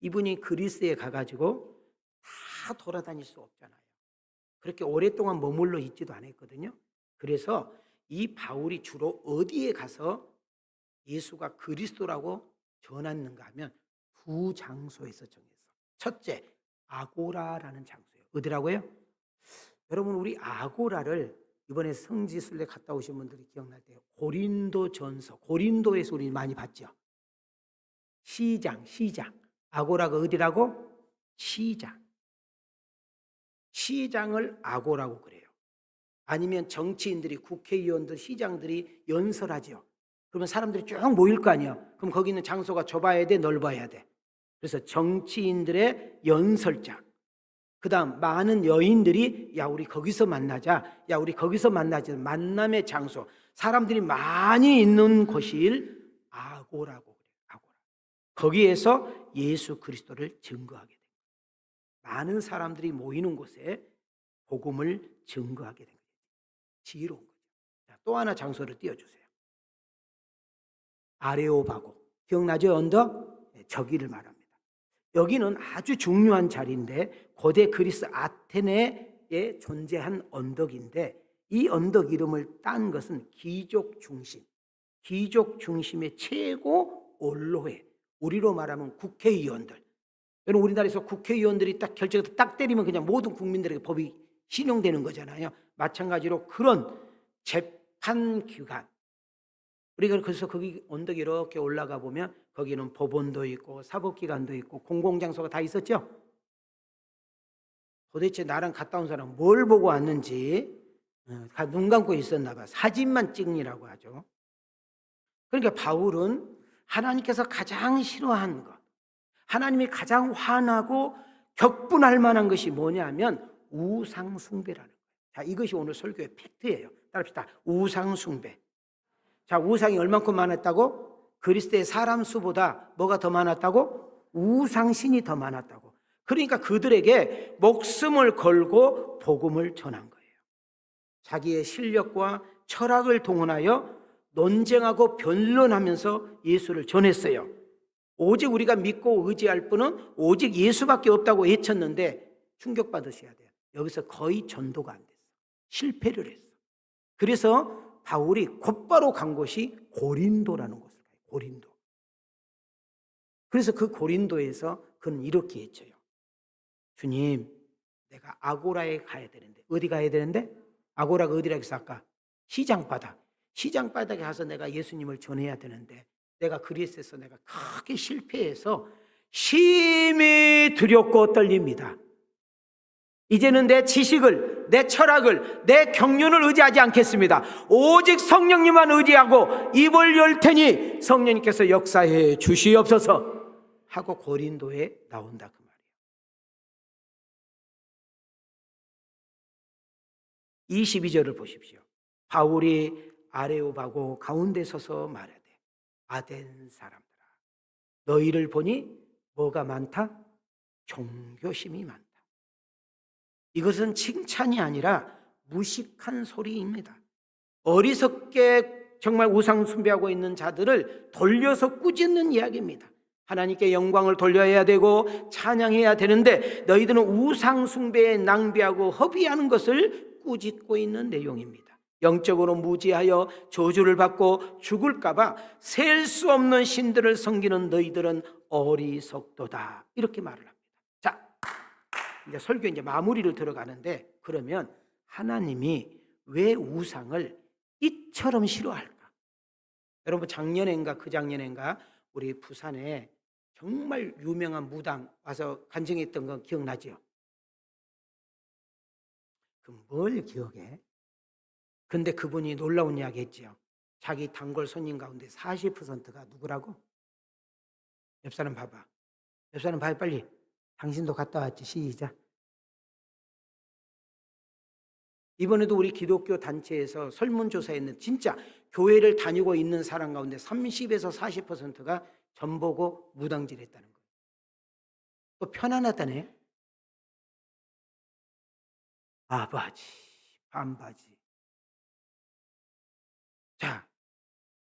이분이 그리스에 가가지고 다 돌아다닐 수 없잖아요. 그렇게 오랫동안 머물러 있지도 않았거든요. 그래서 이 바울이 주로 어디에 가서 예수가 그리스도라고 전했는가 하면 두 장소에서 정했어. 첫째, 아고라라는 장소예요. 어디라고요? 여러분, 우리 아고라를 이번에 성지순례 갔다 오신 분들이 기억날 때요, 고린도전서, 고린도에서 우리 많이 봤죠. 시장. 아고라가 어디라고? 시장을 아고라고 그래요. 아니면 정치인들이, 국회의원들, 시장들이 연설하죠. 그러면 사람들이 쭉 모일 거 아니야. 그럼 거기 있는 장소가 좁아야 돼, 넓어야 돼. 그래서 정치인들의 연설장, 그 다음 많은 여인들이 야 우리 거기서 만나자, 야 우리 거기서 만나자, 만남의 장소, 사람들이 많이 있는 곳일 아고라고 그래요. 아고라. 거기에서 예수 그리스도를 증거하게 돼요. 많은 사람들이 모이는 곳에 복음을 증거하게 된 거예요. 지혜로운 거죠. 자, 또 하나 장소를 띄워주세요. 아레오바고, 기억나죠? 언덕? 네, 저기를 말합니다. 여기는 아주 중요한 자리인데 고대 그리스 아테네에 존재한 언덕인데, 이 언덕 이름을 딴 것은 귀족 중심, 귀족 중심의 최고 원로회, 우리로 말하면 국회의원들. 여러분, 우리나라에서 국회의원들이 딱 결정해서 딱 때리면 그냥 모든 국민들에게 법이 신용되는 거잖아요. 마찬가지로 그런 재판기관, 우리가 그래서 거기 언덕 이렇게 올라가 보면 거기는 법원도 있고 사법기관도 있고 공공장소가 다 있었죠. 도대체 나랑 갔다 온 사람 뭘 보고 왔는지 눈 감고 있었나 봐. 사진만 찍느라고 하죠. 그러니까 바울은 하나님께서 가장 싫어하는 것, 하나님이 가장 화나고 격분할 만한 것이 뭐냐면 우상숭배라는 거예요. 자, 이것이 오늘 설교의 팩트예요. 따라합시다. 우상숭배. 자, 우상이 얼만큼 많았다고? 그리스도의 사람 수보다 뭐가 더 많았다고? 우상신이 더 많았다고. 그러니까 그들에게 목숨을 걸고 복음을 전한 거예요. 자기의 실력과 철학을 동원하여 논쟁하고 변론하면서 예수를 전했어요. 오직 우리가 믿고 의지할 분은 오직 예수밖에 없다고 외쳤는데 충격받으셔야 돼요. 여기서 거의 전도가 안 됐어. 실패를 했어. 그래서 바울이 곧바로 간 곳이 고린도라는 곳을 가요. 고린도. 그래서 그 고린도에서 그는 이렇게 외쳐요. 주님, 내가 아고라에 가야 되는데. 어디 가야 되는데? 아고라가 어디라고 했어 아까? 시장바닥. 시장바닥에 가서 내가 예수님을 전해야 되는데 내가 그리스에서 내가 크게 실패해서 심히 두렵고 떨립니다. 이제는 내 지식을, 내 철학을, 내 경륜을 의지하지 않겠습니다. 오직 성령님만 의지하고 입을 열 테니 성령님께서 역사해 주시옵소서 하고 고린도에 나온다 그 말이에요. 22절을 보십시오. 바울이 아레오바고 가운데 서서 말하되 아덴 사람들아, 너희를 보니 뭐가 많다? 종교심이 많다. 이것은 칭찬이 아니라 무식한 소리입니다. 어리석게 정말 우상 숭배하고 있는 자들을 돌려서 꾸짖는 이야기입니다. 하나님께 영광을 돌려야 되고 찬양해야 되는데 너희들은 우상 숭배에 낭비하고 허비하는 것을 꾸짖고 있는 내용입니다. 영적으로 무지하여 저주를 받고 죽을까 봐 셀 수 없는 신들을 섬기는 너희들은 어리석도다. 이렇게 말을 합니다. 자, 이제 설교 이제 마무리를 들어가는데, 그러면 하나님이 왜 우상을 이처럼 싫어할까? 여러분, 작년인가 그 작년인가 우리 부산에 정말 유명한 무당 와서 간증했던 거 기억나죠? 그 뭘 기억해? 근데 그분이 놀라운 이야기 했죠. 자기 단골 손님 가운데 40%가 누구라고? 옆 사람 봐봐. 옆 사람 봐요 빨리. 당신도 갔다 왔지. 시작. 이번에도 우리 기독교 단체에서 설문조사했는 진짜 교회를 다니고 있는 사람 가운데 30에서 40%가 전보고 무당질했다는 거예요. 또 편안하다네. 아바지, 반바지. 자,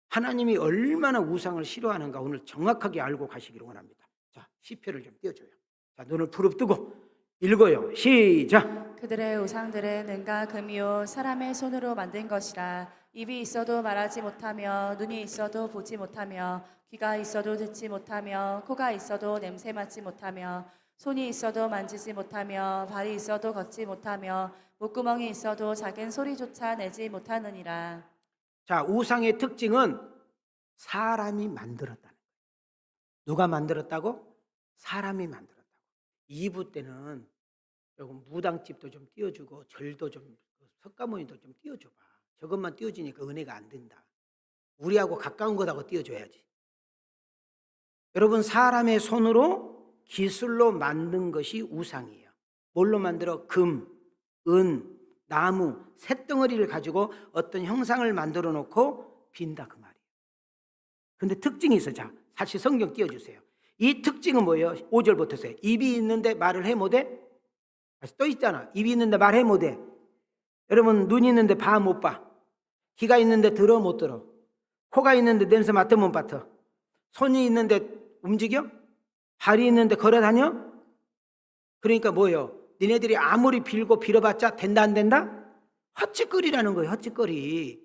하나님이 얼마나 우상을 싫어하는가 오늘 정확하게 알고 가시기를 원합니다. 자, 시편을 좀 띄워줘요. 자, 눈을 부릅뜨고 읽어요. 시작. 그들의 우상들은 은과 금이요 사람의 손으로 만든 것이라. 입이 있어도 말하지 못하며 눈이 있어도 보지 못하며 귀가 있어도 듣지 못하며 코가 있어도 냄새 맡지 못하며 손이 있어도 만지지 못하며 발이 있어도 걷지 못하며 목구멍이 있어도 작은 소리조차 내지 못하느니라. 자, 우상의 특징은 사람이 만들었다는 거예요. 누가 만들었다고? 사람이 만들었다고. 2부 때는 조금 무당집도 좀 띄워주고 절도 좀 석가모니도 좀 띄워줘봐. 저것만 띄워주니까 은혜가 안 된다. 우리하고 가까운 것하고 띄워줘야지. 여러분, 사람의 손으로 기술로 만든 것이 우상이에요. 뭘로 만들어? 금, 은, 나무, 쇳덩어리를 가지고 어떤 형상을 만들어 놓고 빈다 그 말이에요. 근데 특징이 있어. 자, 다시 성경 띄워주세요. 이 특징은 뭐예요? 5절부터세요. 입이 있는데 말을 해 못해? 다시 또 있잖아. 입이 있는데 말해 못해. 여러분, 눈이 있는데 봐 못 봐. 귀가 있는데 들어 못 들어. 코가 있는데 냄새 맡아 못 맡아. 손이 있는데 움직여? 발이 있는데 걸어 다녀? 그러니까 뭐예요? 니네들이 아무리 빌고 빌어봤자 된다 안 된다? 헛짓거리라는 거예요. 헛짓거리.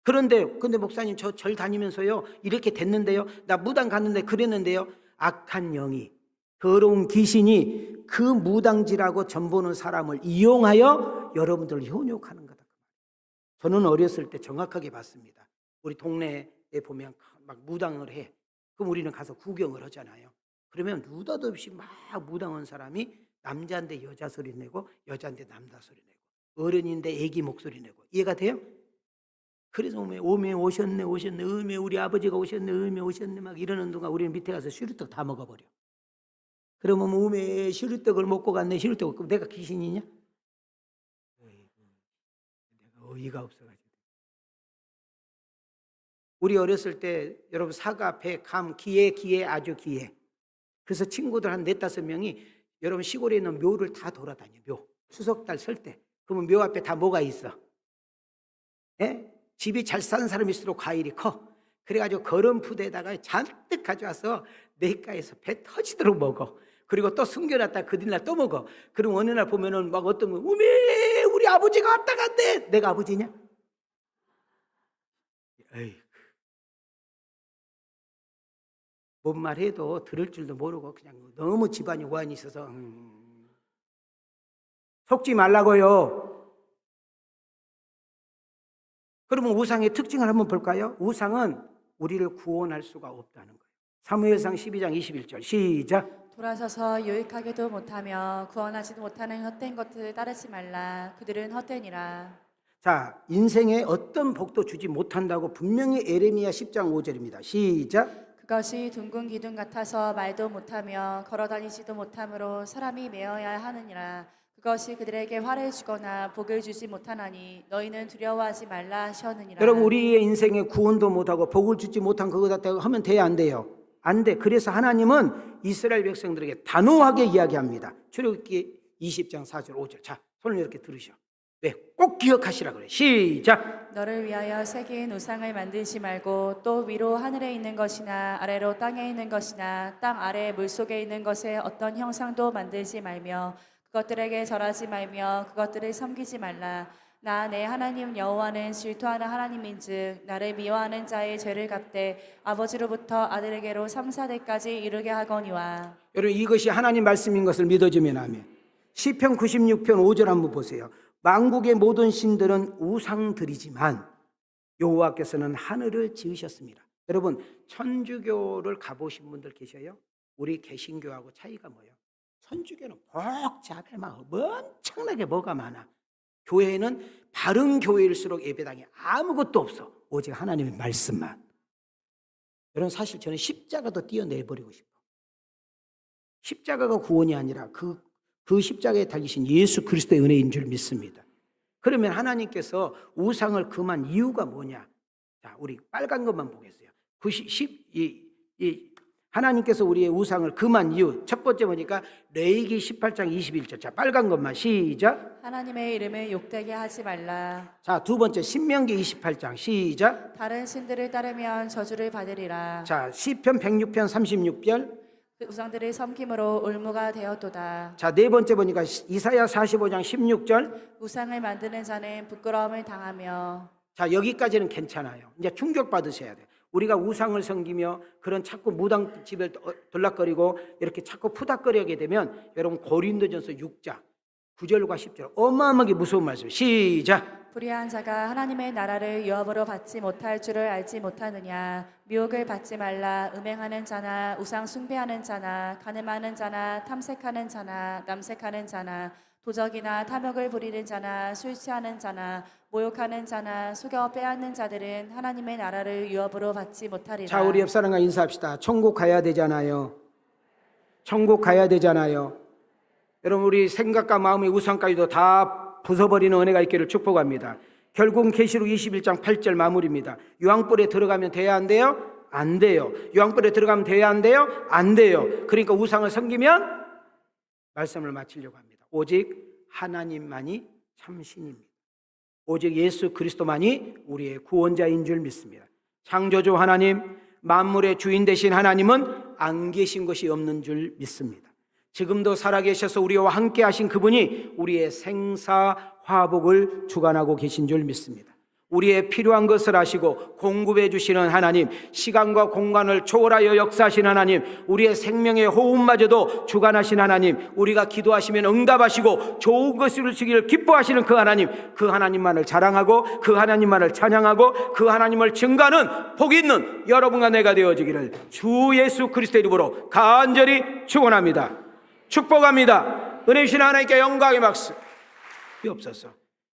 근데 목사님 저 절 다니면서요 이렇게 됐는데요, 나 무당 갔는데 그랬는데요. 악한 영이, 더러운 귀신이 그 무당질하고 전보는 사람을 이용하여 여러분들을 현혹하는 거다. 저는 어렸을 때 정확하게 봤습니다. 우리 동네에 보면 막 무당을 해. 그럼 우리는 가서 구경을 하잖아요. 그러면 느닷없이 막 무당한 사람이 남자인데 여자 소리 내고 여자인데 남자 소리 내고 어른인데 애기 목소리 내고. 이해가 돼요? 그래서 오메 오셨네 음에 우리 아버지가 오셨네 음에 오셨네 막 이러는 동안 우리는 밑에 가서 슈루떡 다 먹어버려. 그러면 오메 슈루떡을 먹고 갔네. 슈루떡. 그럼 내가 귀신이냐? 내가 어이가 없어가지고. 우리 어렸을 때 여러분 사과, 배, 감, 기에 아주 기에. 그래서 친구들 한 4-5명이 여러분 시골에 있는 묘를 다 돌아다녀. 묘. 추석달 설 때. 그러면 묘 앞에 다 뭐가 있어? 예? 집이 잘 사는 사람일수록 과일이 커. 그래가지고 거름푸대에다가 잔뜩 가져와서 내과에서 배 터지도록 먹어. 그리고 또 숨겨놨다 그 뒤날 또 먹어. 그럼 어느 날 보면은 막 어떤 분, 우메 우리 아버지가 왔다 갔네. 내가 아버지냐? 에이, 뭔 말해도 들을 줄도 모르고 그냥 너무 집안이 우환이 있어서 속지 말라고요. 그러면 우상의 특징을 한번 볼까요? 우상은 우리를 구원할 수가 없다는 거예요. 사무엘상 12장 21절 시작. 돌아서서 유익하게도 못하며 구원하지도 못하는 헛된 것들을 따르지 말라. 그들은 헛되니라. 자, 인생에 어떤 복도 주지 못한다고 분명히 에레미야 10장 5절입니다. 시작. 그것이 둥근 기둥 같아서 말도 못하며 걸어다니지도 못하므로 사람이 메어야 하느니라. 그것이 그들에게 화를 주거나 복을 주지 못하나니 너희는 두려워하지 말라 하셨느니라. 여러분, 우리의 인생에 구원도 못하고 복을 주지 못한 그거 다 하면 돼요 안 돼요? 안 돼. 그래서 하나님은 이스라엘 백성들에게 단호하게 이야기합니다. 출애굽기 20장 4절 5절. 자, 손을 이렇게 들으셔. 왜? 꼭 기억하시라 그래. 시작. 너를 위하여 새긴 우상을 만들지 말고 또 위로 하늘에 있는 것이나 아래로 땅에 있는 것이나 땅 아래 물속에 있는 것에 어떤 형상도 만들지 말며 그것들에게 절하지 말며 그것들을 섬기지 말라. 나 내 하나님 여호와는 질투하는 하나님인즉 나를 미워하는 자의 죄를 갚되 아버지로부터 아들에게로 3-4대까지 이르게 하거니와. 여러분, 이것이 하나님 말씀인 것을 믿어주면 아멘. 시편 96편 5절 한번 보세요. 만국의 모든 신들은 우상들이지만 여호와께서는 하늘을 지으셨습니다. 여러분, 천주교를 가보신 분들 계셔요? 우리 개신교하고 차이가 뭐예요? 천주교는 복잡해, 막 엄청나게 뭐가 많아. 교회는 바른 교회일수록 예배당에 아무것도 없어. 오직 하나님의 말씀만. 여러분, 사실 저는 십자가도 띄어내버리고 싶어. 십자가가 구원이 아니라 그 십자가에 달리신 예수 그리스도의 은혜인 줄 믿습니다. 그러면 하나님께서 우상을 금한 이유가 뭐냐? 자, 우리 빨간 것만 보겠어요. 하나님께서 우리의 우상을 금한 이유 첫 번째 보니까 레위기 18장 21절. 자, 빨간 것만 시작. 하나님의 이름을 욕되게 하지 말라. 자, 두 번째 신명기 28장 시작. 다른 신들을 따르면 저주를 받으리라. 자, 시편 106편 36절. 그 우상들을 섬김으로 올무가 되었도다. 자, 네 번째 보니까 이사야 45장 16절. 우상을 만드는 자는 부끄러움을 당하며. 자, 여기까지는 괜찮아요. 이제 충격 받으셔야 돼요. 우리가 우상을 섬기며 그런 자꾸 무당 집을 돌락거리고 이렇게 자꾸 푸닥거리게 되면 여러분 고린도전서 6장 9절과 10절 어마어마하게 무서운 말씀. 시작. 불의한 자가 하나님의 나라를 유업으로 받지 못할 줄을 알지 못하느냐. 미혹을 받지 말라. 음행하는 자나 우상 숭배하는 자나 가늠하는 자나 탐색하는 자나 남색하는 자나 도적이나 탐욕을 부리는 자나 술 취하는 자나 모욕하는 자나 속여 빼앗는 자들은 하나님의 나라를 유업으로 받지 못하리라. 자, 우리 옆 사람과 인사합시다. 천국 가야 되잖아요. 천국 가야 되잖아요. 여러분, 우리 생각과 마음의 우상까지도 다 부숴버리는 은혜가 있기를 축복합니다. 결국 계시록 21장 8절 마무리입니다. 유황불에 들어가면 돼야 안 돼요? 안 돼요. 유황불에 들어가면 돼야 안 돼요? 안 돼요. 그러니까 우상을 섬기면 말씀을 마치려고 합니다. 오직 하나님만이 참신입니다. 오직 예수 그리스도만이 우리의 구원자인 줄 믿습니다. 창조주 하나님, 만물의 주인 되신 하나님은 안 계신 것이 없는 줄 믿습니다. 지금도 살아계셔서 우리와 함께 하신 그분이 우리의 생사화복을 주관하고 계신 줄 믿습니다. 우리의 필요한 것을 아시고 공급해 주시는 하나님, 시간과 공간을 초월하여 역사하신 하나님, 우리의 생명의 호흡마저도 주관하신 하나님, 우리가 기도하시면 응답하시고 좋은 것을 주기를 기뻐하시는 그 하나님, 그 하나님만을 자랑하고 그 하나님만을 찬양하고 그 하나님을 증거하는 복 있는 여러분과 내가 되어지기를 주 예수 그리스도의 이름으로 간절히 축원합니다. 축복합니다. 은혜 주신 하나님께 영광의 박수 없어서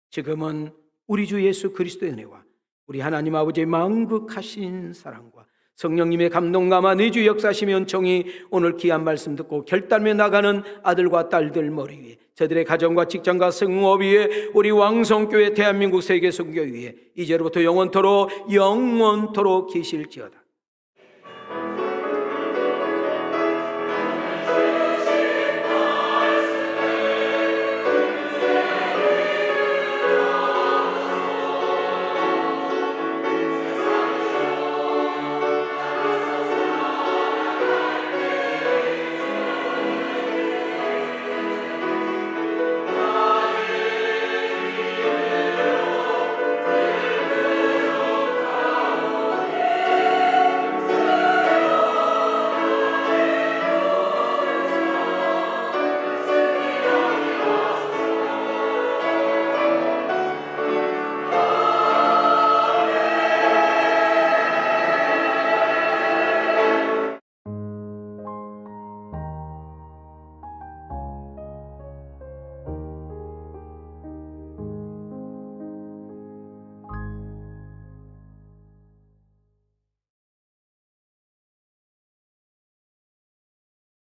지금은 우리 주 예수 그리스도의 은혜와 우리 하나님 아버지의 만극하신 사랑과 성령님의 감동감화 내주 역사하시며 은총이 오늘 귀한 말씀 듣고 결단며 나가는 아들과 딸들 머리 위에, 저들의 가정과 직장과 성업 위에, 우리 왕성교회 대한민국 세계선교 위에 이제로부터 영원토록 계실지어다.